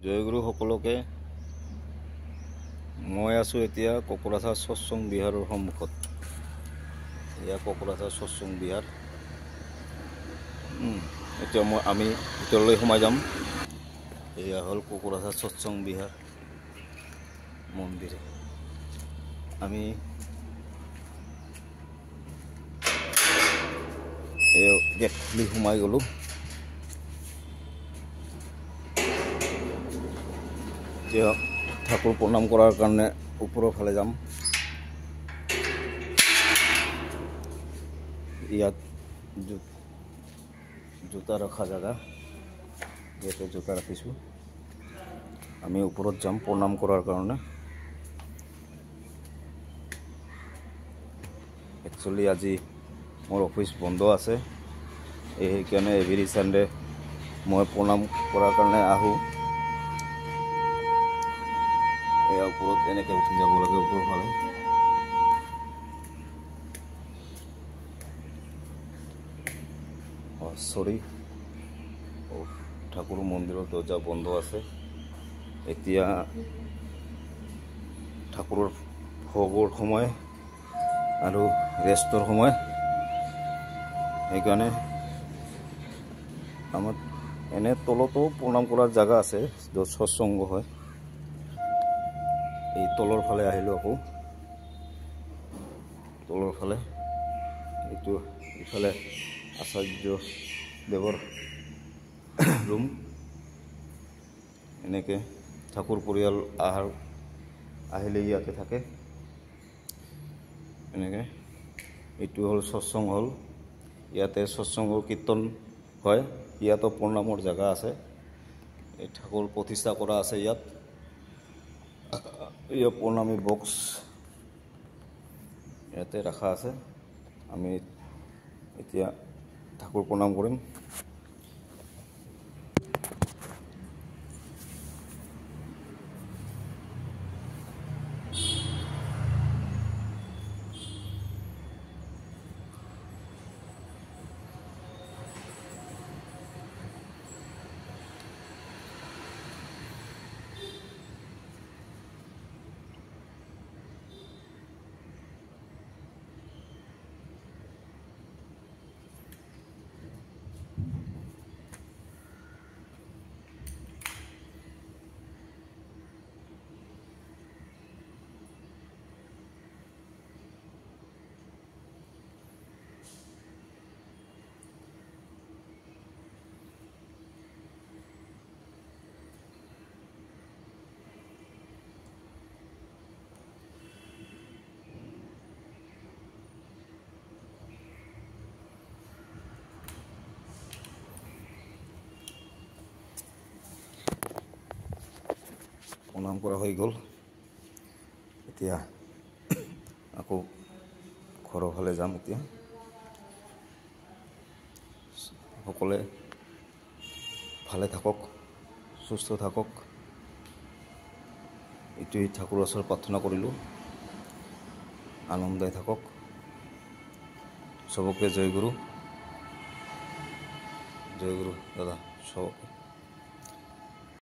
জয়গুৰু সকলোকে মই আছোঁ এতিয়া কোকৰাঝাৰ সৎসং বিহাৰৰ সন্মুখত। এয়া কোকৰাঝাৰ সৎসং বিহাৰ। এতিয়া আমি ভিতৰলৈ সোমাই যাম। এয়া হ'ল কোকৰাঝাৰ সৎসং বিহাৰ মন্দিৰ। আমি এই গেট খুলি সোমাই গ'লোঁ। এতিয়া ঠাকুৰ প্ৰণাম কৰাৰ কাৰণে ওপৰৰ ফালে যাম। ইয়াত জোতা ৰখা জেগা, ইয়াতে জোতা ৰাখিছোঁ। আমি ওপৰত যাম প্ৰণাম কৰাৰ কাৰণে। একচুৱেলি আজি মোৰ অফিচ বন্ধ আছে, সেইকাৰণে এভৰি চানডে মই প্ৰণাম কৰাৰ কাৰণে আহোঁ। এয়া ওপৰত এনেকৈ উঠি যাব লাগে ওপৰৰ ফালে। ঠাকুৰ মন্দিৰৰ দৰ্জা বন্ধ আছে। এতিয়া ঠাকুৰৰ ভোগৰ সময় আৰু ৰেষ্টৰ সময়, সেইকাৰণে আমাৰ এনে তলতো প্ৰণাম কৰাৰ জেগা আছে য'ত সৎসংগ হয়। এই তলৰ ফালে আহিলোঁ, আকৌ তলৰ ফালে এইটো ইফালে আচাৰ্য দেৱৰ ৰুম। এনেকৈ ঠাকুৰ পৰিয়াল আহিলে ইয়াতে থাকে। এনেকৈ এইটো হ'ল সৎসং হল। ইয়াতে সৎসংগৰ কীৰ্তন হয়। ইয়াতো প্ৰণামৰ জেগা আছে। এই ঠাকুৰ প্ৰতিষ্ঠা কৰা আছে ইয়াত। ইয়াত প্ৰণামী বক্স ইয়াতে ৰখা আছে। আমি এতিয়া ঠাকুৰ প্ৰণাম কৰিম। প্ৰণাম কৰা হৈ গ'ল। এতিয়া আকৌ ঘৰৰ ফালে যাম। এতিয়া সকলোৱে ভালে থাকক, সুস্থ থাকক, এইটোৱেই ঠাকুৰৰ ওচৰত প্ৰাৰ্থনা কৰিলোঁ। আনন্দাই থাকক। চবকে জয় গুৰু, জয় গুৰু দাদা, চবকে।